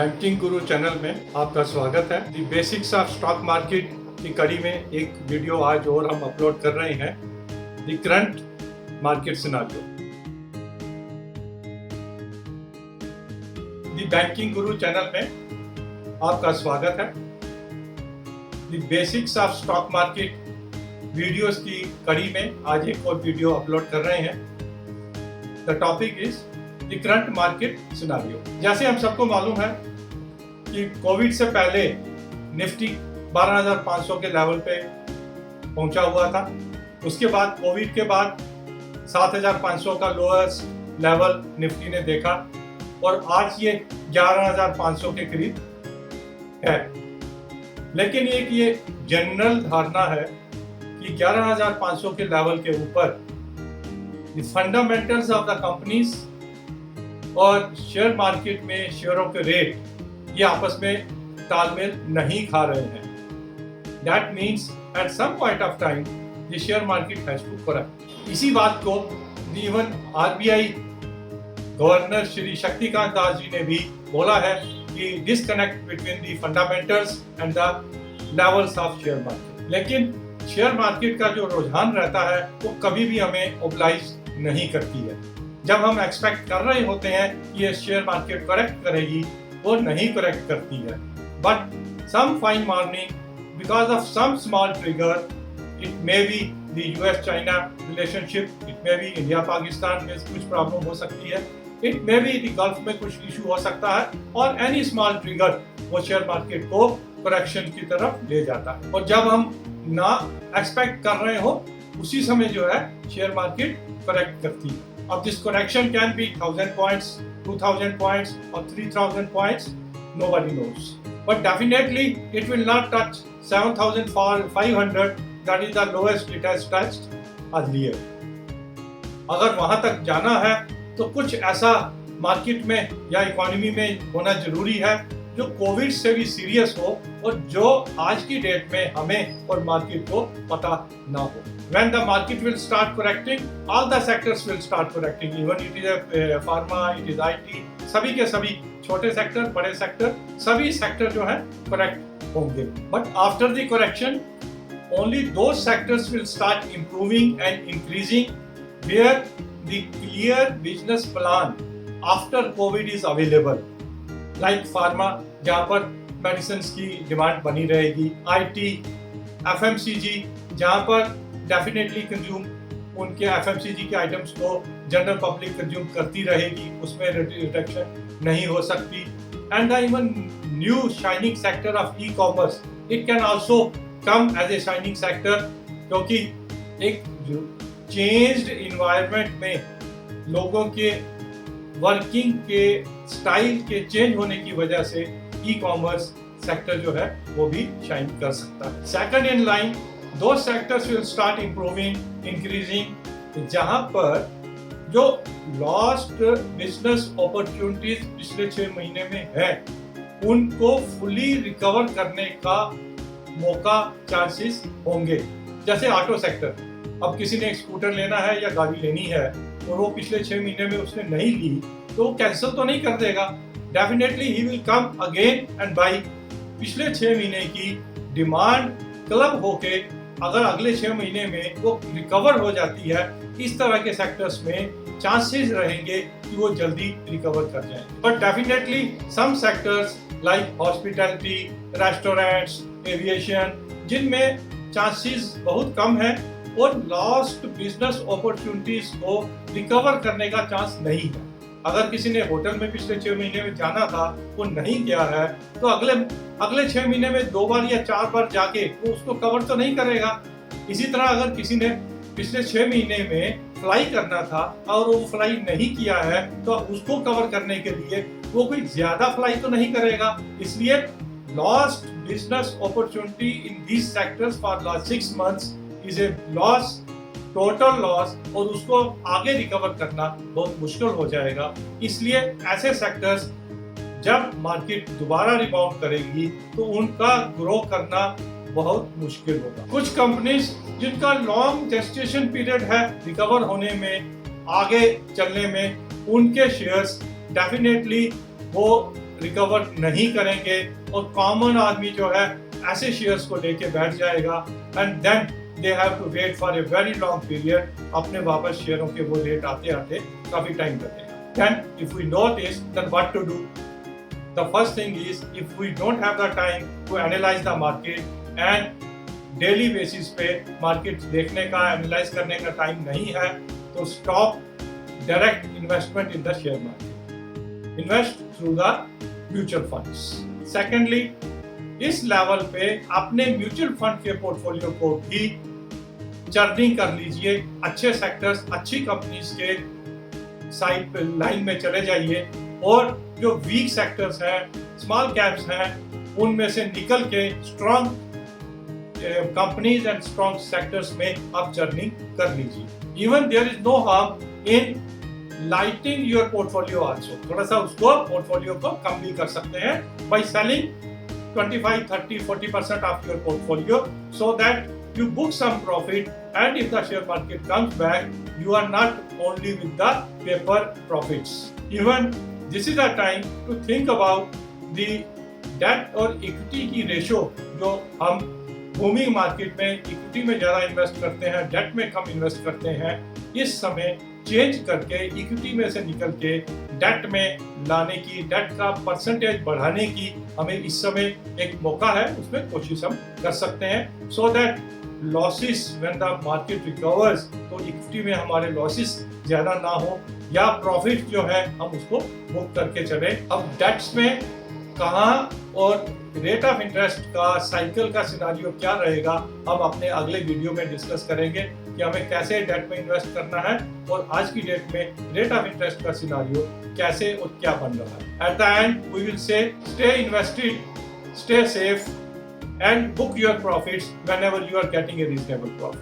Banking गुरु channel में आपका स्वागत है। The basics of stock market की कड़ी में एक वीडियो आज और हम अपलोड कर रहे हैं, the current market scenario. The banking Guru channel में आपका स्वागत है। The basics of stock market videos की कड़ी में आज एक और वीडियो अपलोड कर रहे हैं। The topic is the current market scenario. जैसे हम सबको मालूम है कि कोविड से पहले निफ्टी 12,500 के लेवल पे पहुंचा हुआ था। उसके बाद कोविड के बाद 7,500 का लोएस्ट लेवल निफ्टी ने देखा और आज ये 11,500 के करीब है। लेकिन एक ये जनरल धारणा है कि 11,500 के लेवल के ऊपर the fundamentals of the companies और शेयर मार्केट में शेयरों के रेट ये आपस में तालमेल नहीं खा रहे हैं। That means at some point of time the share market has to correct. इसी बात को even RBI governor Shri Shaktikanta Das ji ने भी बोला है कि disconnect between the fundamentals and the levels of share market. लेकिन शेयर मार्केट का जो रुझान रहता है वो कभी भी हमें ओबलाइज नहीं करती है। जब हम एक्सपेक्ट कर रहे होते हैं कि ये शेयर मार्केट करेक्ट करेगी, वो नहीं करेक्ट करती है। But some fine morning because of some small trigger, it may be the US China relationship, it may be India Pakistan में कुछ प्रॉब्लम हो सकती है, it may be the Gulf में कुछ इशू हो सकता है, और एनी स्मॉल ट्रिगर वो शेयर मार्केट को करेक्शन की तरफ ले जाता है। और जब हम ना एक्सपेक्ट कर रहे हो उसी समय जो है शेयर मार्केट करेक्ट करती है। अब this correction can be 1000 points, 2000 points or 3000 points, nobody knows, but definitely it will not touch 7,500, that is the lowest it has touched earlier. अगर वहां तक जाना है तो कुछ ऐसा मार्केट में या इकोनॉमी में होना जरूरी है जो कोविड से भी सीरियस हो और जो आज की डेट में हमें और मार्केट को पता ना हो। When the market will start correcting, all the sectors will start correcting. Even it is a pharma, it is IT, सभी के सभी छोटे सेक्टर, बड़े सेक्टर, सभी सेक्टर जो है करेक्ट होंगे। But after the correction, only those sectors will start improving and increasing where the clear business plan after COVID is available. Like pharma, जहाँ पर मेडिसिन की डिमांड बनी रहेगी, IT, FMCG, जहाँ पर डेफिनेटली कंज्यूम उनके एफएमसीजी के आइटम्स को जनरल पब्लिक कंज्यूम करती रहेगी, उसमें रिडक्शन नहीं हो सकती। And the even new shining sector of e commerce, it can also come as a shining sector, क्योंकि एक चेंज्ड इन्वायरमेंट में लोगों के वर्किंग के स्टाइल के चेंज होने की वजह से ई कॉमर्स सेक्टर जो है वो भी शाइन कर सकता है। Second in line, those sectors will start improving, increasing, जहां पर जो lost business opportunities पिछले 6 महीने में है उनको fully recover करने का मौका, चांसेस होंगे। जैसे ऑटो सेक्टर, अब किसी ने एक स्कूटर लेना है या गाड़ी लेनी है और वो पिछले 6 महीने में उसने नहीं ली तो वो कैंसिल तो नहीं कर देगा, definitely he will come again and by. पिछले 6 महीने की डिमांड क्लब होके अगर अगले 6 महीने में वो रिकवर हो जाती है, इस तरह के सेक्टर्स में चांसेस रहेंगे कि वो जल्दी रिकवर कर जाएं। But definitely some sectors like hospitality, restaurants, aviation, जिनमें चांसेस बहुत कम है और लॉस्ट बिजनेस अपॉर्चुनिटीज को रिकवर करने का चांस नहीं है। अगर किसी ने होटल में पिछले 6 महीने में जाना था वो नहीं गया है तो अगले 6 महीने में 2 बार या 4 बार जाके वो उसको कवर तो नहीं करेगा। इसी तरह अगर किसी ने पिछले 6 महीने में फ्लाई करना था और वो फ्लाई नहीं किया है तो उसको कवर करने के लिए वो कोई ज्यादा फ्लाई तो नहीं करेगा। इसलिए lost business opportunity in these sectors for last 6 months is a loss, total loss, और उसको आगे रिकवर करना बहुत मुश्किल हो जाएगा। इसलिए ऐसे सेक्टर्स जब मार्केट दोबारा रिबाउंड करेगी तो उनका ग्रो करना बहुत मुश्किल होगा। कुछ कंपनीज जिनका लॉन्ग जेस्टेशन पीरियड है रिकवर होने में, आगे चलने में, उनके शेयर्स डेफिनेटली वो रिकवर नहीं करेंगे और कॉमन आदमी जो है ऐसे शेयर्स को लेके बैठ जाएगा and then they have to wait for a very long period. अपने वापस शेयरों के वो रेट आते आते काफी टाइम लगेगा। Then if we know this, then what to do? The first thing is, if we don't have the time to analyze the market and daily basis पे मार्केट देखने का, एनालाइज करने का टाइम नहीं है, तो stop direct investment in the share market, invest through the mutual funds. Secondly, इस level पे अपने म्यूचुअल फंड के पोर्टफोलियो को भी चर्निंग कर लीजिए, अच्छे सेक्टर्स, अच्छी कंपनीज के साइड पे लाइन में चले जाइए और जो वीक सेक्टर्स हैं, स्मॉल कैप्स हैं, उनमें से निकल के strong companies and strong sectors में आप जर्नी कर लीजिए। Even there is no harm in lighting your portfolio also. थोड़ा सा उसको पोर्टफोलियो को कम भी कर सकते हैं by selling 25, 30, 40% of your portfolio so that you book some profit, and if the share market comes back, you are not only with the paper profits. Even this is a time to think about the debt और equity की ratio जो हम booming market में equity में ज्यादा invest करते हैं, date में कम इन्वेस्ट करते हैं, इस समय चेंज करके इक्विटी में से निकल के डेट में लाने की, डेट का परसेंटेज बढ़ाने की हमें इस समय एक मौका है, उसमें कोशिश हम कर सकते हैं so that losses when the market recovers, तो इक्विटी में हमारे लॉसेस ज्यादा ना हो या प्रॉफिट जो है हम उसको बुक करके चले। अब डेट्स में कहाँ और रेट ऑफ इंटरेस्ट का साइकिल का सिनारियो क्या रहेगा, हम अपने अगले वीडियो में डिस्कस करेंगे कि हमें कैसे डेट में इन्वेस्ट करना है और आज की डेट में रेट ऑफ इंटरेस्ट का सिनारियो कैसे और क्या बन रहा है। At the end we will say stay invested, stay safe and book your profits whenever you are getting a reasonable profit.